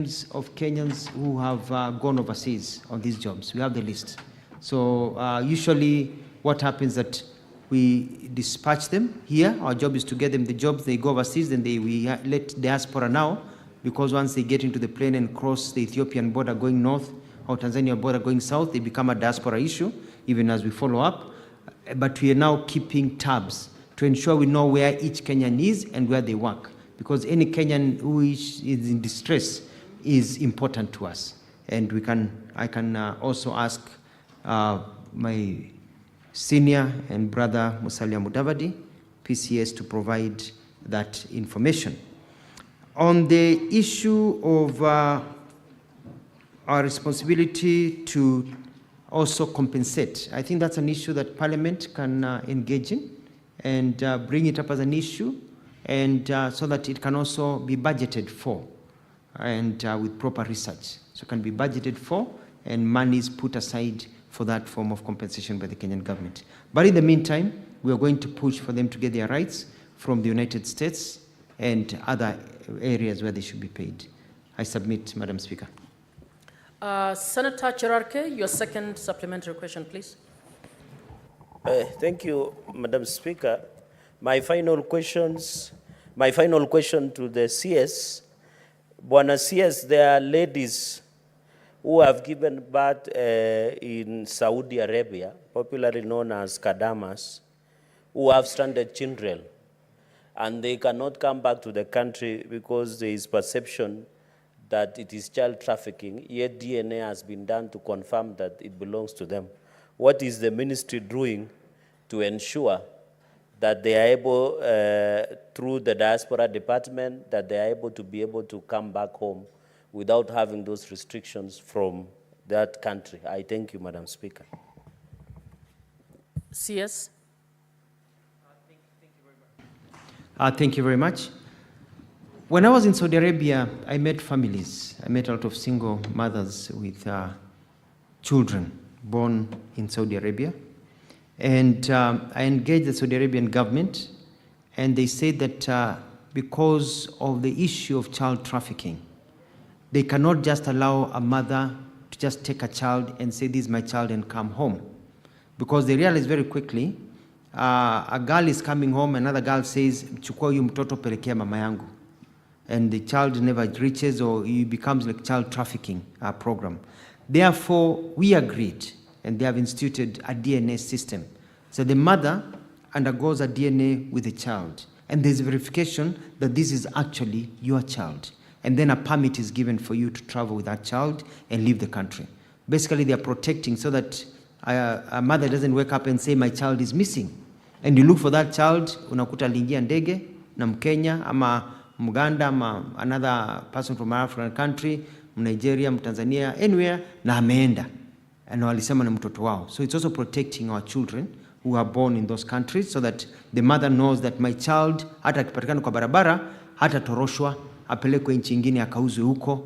of Kenyans who have gone overseas on these jobs. We have the list. So usually what happens that we dispatch them here. Our job is to get them the jobs. They go overseas, then we let diaspora now, because once they get into the plane and cross the Ethiopian border going north or Tanzania border going south, they become a diaspora issue, even as we follow up. But we are now keeping tabs to ensure we know where each Kenyan is and where they work, because any Kenyan who is in distress is important to us. And I can also ask my senior and brother Musalia Mudavadi, PCS, to provide that information. On the issue of our responsibility to also compensate, I think that's an issue that Parliament can engage in and bring it up as an issue, and so that it can also be budgeted for, and with proper research. So it can be budgeted for and money is put aside for that form of compensation by the Kenyan government. But in the meantime, we are going to push for them to get their rights from the United States and other areas where they should be paid. I submit, Madam Speaker. Senator Cherarke, your second supplementary question, please. Thank you, Madam Speaker. My final question to the CS. Bwana CS, there are ladies who have given birth in Saudi Arabia, popularly known as Kadamas, who have stranded children, and they cannot come back to the country because there is perception that it is child trafficking, yet DNA has been done to confirm that it belongs to them. What is the ministry doing to ensure that they are able, through the diaspora department, that they are able to come back home without having those restrictions from that country? I thank you, Madam Speaker. CS. Thank you very much. When I was in Saudi Arabia, I met families. I met a lot of single mothers with children born in Saudi Arabia. And I engaged the Saudi Arabian government, and they said that because of the issue of child trafficking, they cannot just allow a mother to just take a child and say, this is my child, and come home. Because they realize very quickly, a girl is coming home, another girl says, chukua huyu mtoto pelekea mama yangu. And the child never reaches, or it becomes like child trafficking program. Therefore, we agreed, and they have instituted a DNA system. So the mother undergoes a DNA with the child, and there's verification that this is actually your child. And then a permit is given for you to travel with that child and leave the country. Basically, they are protecting so that a mother doesn't wake up and say, my child is missing. And you look for that child, unakuta lingia ndege, na Mkenya, ama Muganda, ama another person from an African country, Nigeria, Tanzania, anywhere, na ameenda. And walisema na mtoto wao. So it's also protecting our children who are born in those countries, so that the mother knows that my child, hata akipatikana kwa barabara, hata toroshwa, apelekwe nchi ingine akauzwe huko,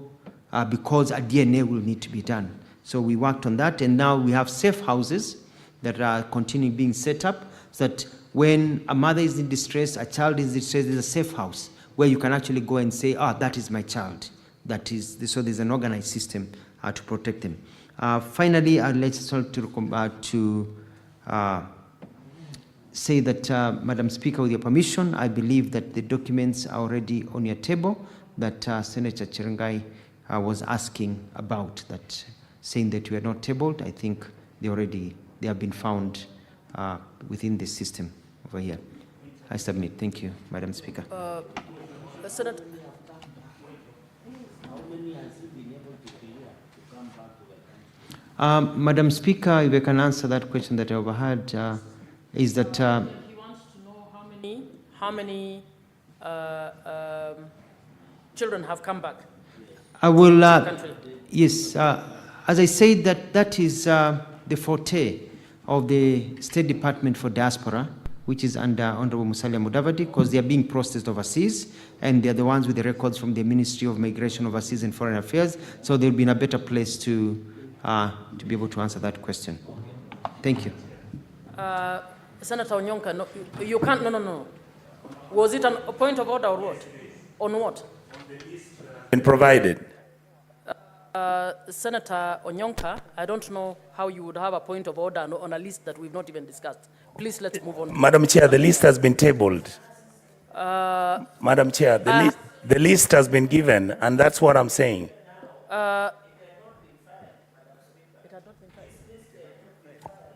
because a DNA will need to be done. So we worked on that, and now we have safe houses that are continuing being set up, so that when a mother is in distress, a child is in distress, there's a safe house where you can actually go and say, that is my child. That is, so there's an organized system to protect them. Finally, I'd like to say that, Madam Speaker, with your permission, I believe that the documents are already on your table that Senator Cherarke was asking about, that saying that we are not tabled. I think they have been found within the system over here. I submit. Thank you, Madam Speaker. Senator. Madam Speaker, if I can answer that question that I overheard, is that he wants to know how many children have come back. I will. Yes, as I said, that is the forte of the State Department for Diaspora, which is under Honorable Musalia Mudavadi, because they are being processed overseas, and they are the ones with the records from the Ministry of Migration, Overseas and Foreign Affairs. So they'll be in a better place to be able to answer that question. Thank you. Senator Onyonka, no, you can't. No. Was it a point of order or what? On what? Been provided. Senator Onyonka, I don't know how you would have a point of order on a list that we've not even discussed. Please let's move on. Madam Chair, the list has been tabled. Madam Chair, the list has been given, and that's what I'm saying.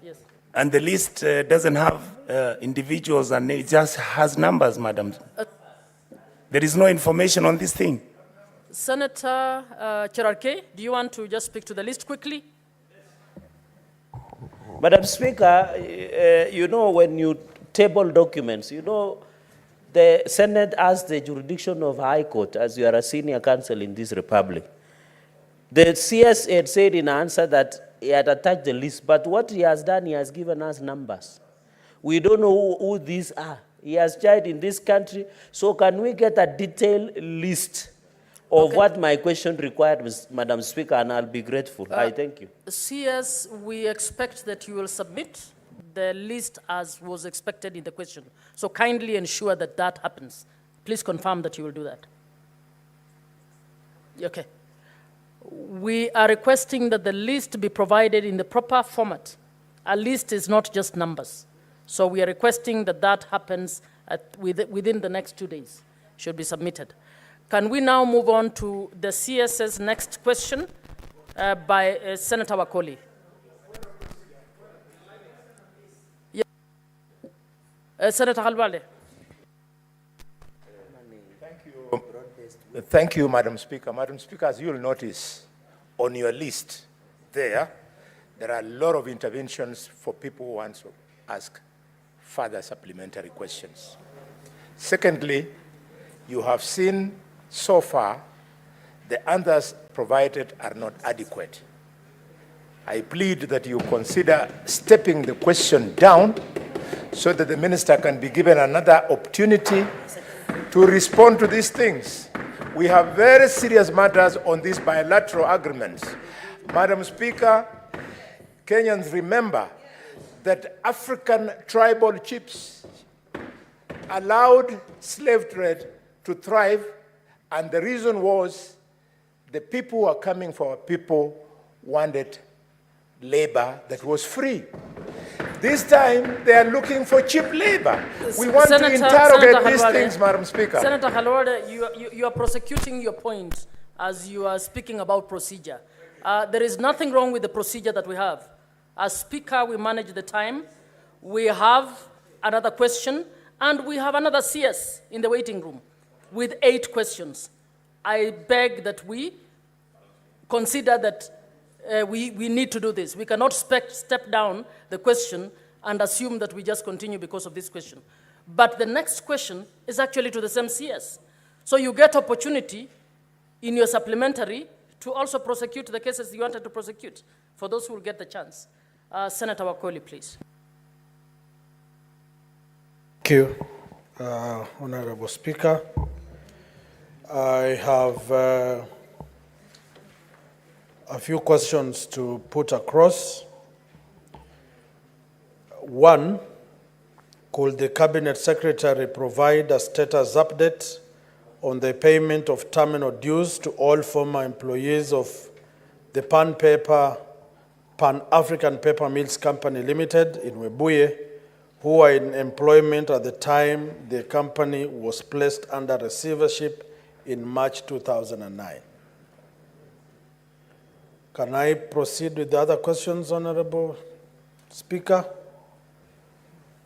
Yes. And the list doesn't have individuals, and it just has numbers, Madam. There is no information on this thing. Senator Cherarke, do you want to just speak to the list quickly? Madam Speaker, you know, when you table documents, you know, the Senate has the jurisdiction of High Court, as you are a senior counsel in this republic. The CS had said in answer that he had attached the list, but what he has done, he has given us numbers. We don't know who these are. He has tried in this country, so can we get a detailed list of what my question required, Madam Speaker, and I'll be grateful. I thank you. CS, we expect that you will submit the list as was expected in the question. So kindly ensure that that happens. Please confirm that you will do that. Okay. We are requesting that the list be provided in the proper format. A list is not just numbers. So we are requesting that that happens within the next 2 days. Should be submitted. Can we now move on to the CS's next question by Senator Wakoli? Yeah. Senator Halwale. Thank you, Madam Speaker. Madam Speaker, as you'll notice on your list there are a lot of interventions for people who want to ask further supplementary questions. Secondly, you have seen so far the answers provided are not adequate. I plead that you consider stepping the question down so that the minister can be given another opportunity to respond to these things. We have very serious matters on these bilateral agreements. Madam Speaker, Kenyans remember that African tribal chiefs allowed slave trade to thrive, and the reason was the people who are coming for our people wanted labor that was free. This time, they are looking for cheap labor. We want to interrogate these things, Madam Speaker. Senator Halwale, you are prosecuting your point as you are speaking about procedure. There is nothing wrong with the procedure that we have. As Speaker, we manage the time. We have another question, and we have another CS in the waiting room with 8 questions. I beg that we consider that we need to do this. We cannot step down the question and assume that we just continue because of this question. But the next question is actually to the same CS. So you get opportunity in your supplementary to also prosecute the cases you wanted to prosecute, for those who will get the chance. Senator Wakoli, please. Thank you, Honorable Speaker. I have a few questions to put across. One, could the Cabinet Secretary provide a status update on the payment of terminal dues to all former employees of the Pan-African Paper Mills Company Limited in Webuye, who were in employment at the time the company was placed under receivership in March 2009. Can I proceed with the other questions, Honorable Speaker,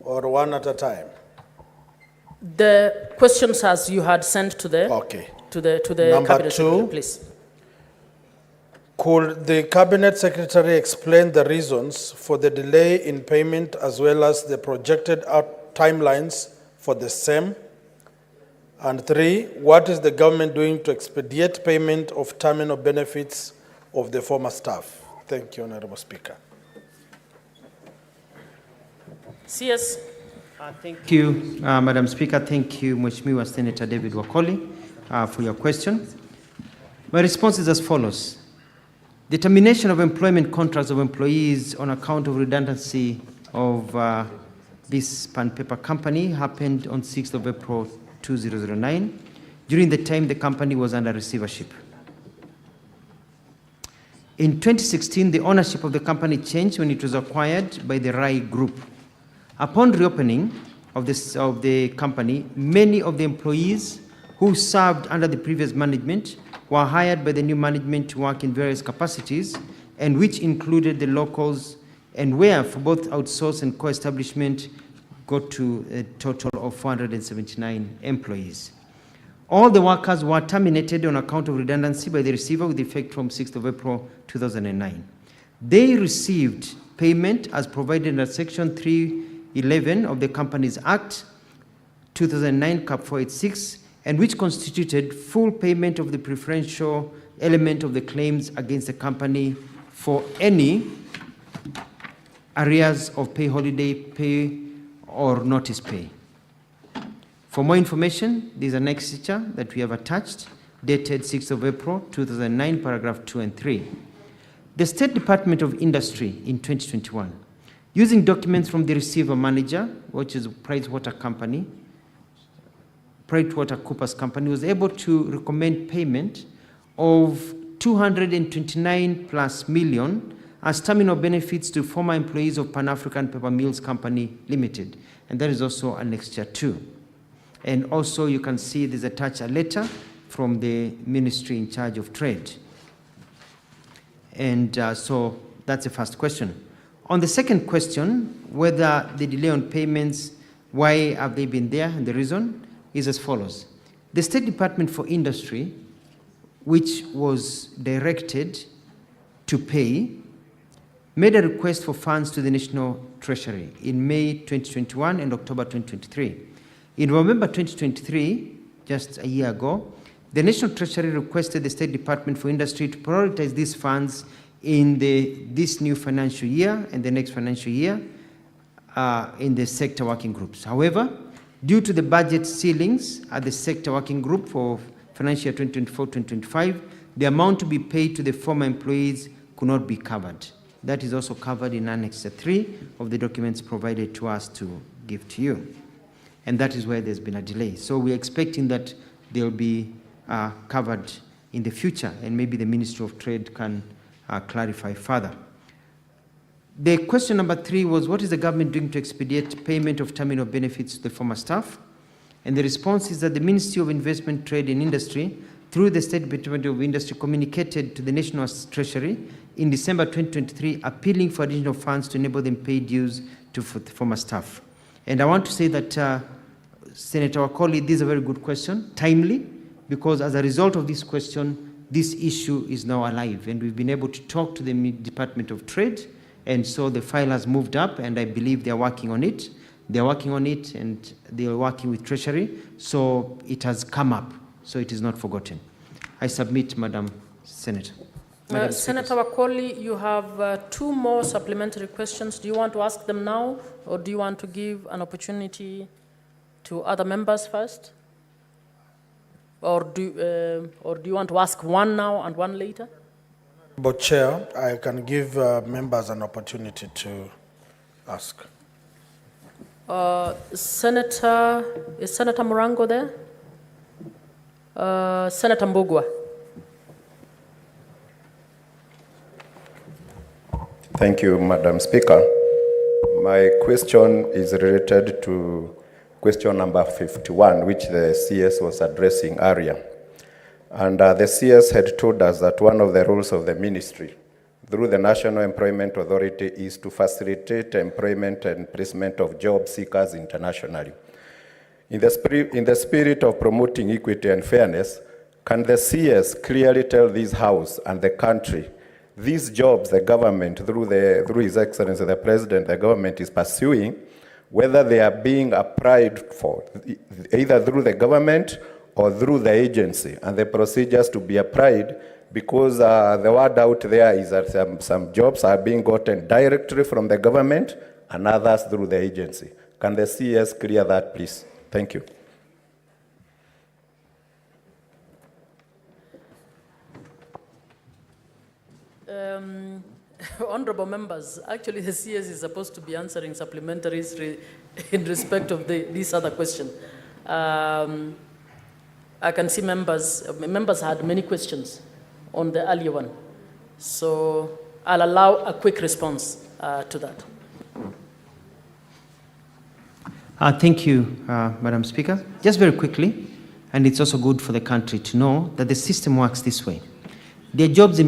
or one at a time? The questions as you had sent to the Number Cabinet 2, Secretary, please. Could the Cabinet Secretary explain the reasons for the delay in payment as well as the projected timelines for the same? And 3, what is the government doing to expedite payment of terminal benefits of the former staff? Thank you, Honorable Speaker. CS. Thank you, Madam Speaker. Thank you, Mheshimiwa Senator David Wakoli, for your question. My response is as follows. The termination of employment contracts of employees on account of redundancy of this Pan Paper Company happened on 6th of April 2009, during the time the company was under receivership. In 2016, the ownership of the company changed when it was acquired by the Rai Group. Upon reopening of the company, many of the employees who served under the previous management were hired by the new management to work in various capacities, and which included the locals, and where for both outsource and co-establishment got to a total of 479 employees. All the workers were terminated on account of redundancy by the receiver with effect from 6th of April 2009. They received payment as provided under Section 311 of the Companies Act 2009 Cap 486, and which constituted full payment of the preferential element of the claims against the company for any arrears of pay, holiday pay, or notice pay. For more information, there's an exeter that we have attached, dated 6th of April 2009, paragraph 2 and 3. The State Department of Industry in 2021, using documents from the receiver manager, which is PricewaterhouseCoopers company, was able to recommend payment of 229 plus million as terminal benefits to former employees of Pan African Paper Mills Company Limited, and that is also annexure 2. And also you can see there's attached a letter from the ministry in charge of trade. And so that's the first question. On the second question, whether the delay on payments, why have they been there, and the reason is as follows. The State Department for Industry, which was directed to pay, made a request for funds to the National Treasury in May 2021 and October 2023. In November 2023, just a year ago, the National Treasury requested the State Department for Industry to prioritize these funds in this new financial year and the next financial year in the sector working groups. However, due to the budget ceilings at the sector working group for financial year 2024-2025, the amount to be paid to the former employees could not be covered. That is also covered in Annex 3 of the documents provided to us to give to you. And that is where there's been a delay. So we're expecting that they'll be covered in the future, and maybe the Ministry of Trade can clarify further. The question number 3 was, what is the government doing to expedite payment of terminal benefits to the former staff? And the response is that the Ministry of Investment, Trade and Industry, through the State Department of Industry, communicated to the National Treasury in December 2023, appealing for additional funds to enable them pay dues to former staff. And I want to say that, Senator Wakoli, this is a very good question, timely, because as a result of this question, this issue is now alive, and we've been able to talk to the Department of Trade, and so the file has moved up, and I believe they're working on it. They're working on it, and they're working with Treasury, so it has come up, so it is not forgotten. I submit, Madam Senator. Senator Wakoli, you have 2 more supplementary questions. Do you want to ask them now, or do you want to give an opportunity to other members first? Or do you want to ask one now and one later? But Chair, I can give members an opportunity to ask. Is Senator Murango there? Senator Mbugua. Thank you, Madam Speaker. My question is related to question number 51, which the CS was addressing earlier. And the CS had told us that one of the roles of the ministry through the National Employment Authority is to facilitate employment and placement of job seekers internationally. In the spirit of promoting equity and fairness, can the CS clearly tell this House and the country these jobs the government, through His Excellency the President, the government is pursuing, whether they are being applied for, either through the government or through the agency, and the procedures to be applied, because the word out there is that some jobs are being gotten directly from the government and others through the agency. Can the CS clear that, please? Thank you. Honorable members, actually the CS is supposed to be answering supplementaries in respect of this other question. I can see members had many questions on the earlier one. So I'll allow a quick response to that. Thank you, Madam Speaker. Just very quickly, and it's also good for the country to know that the system works this way. There are jobs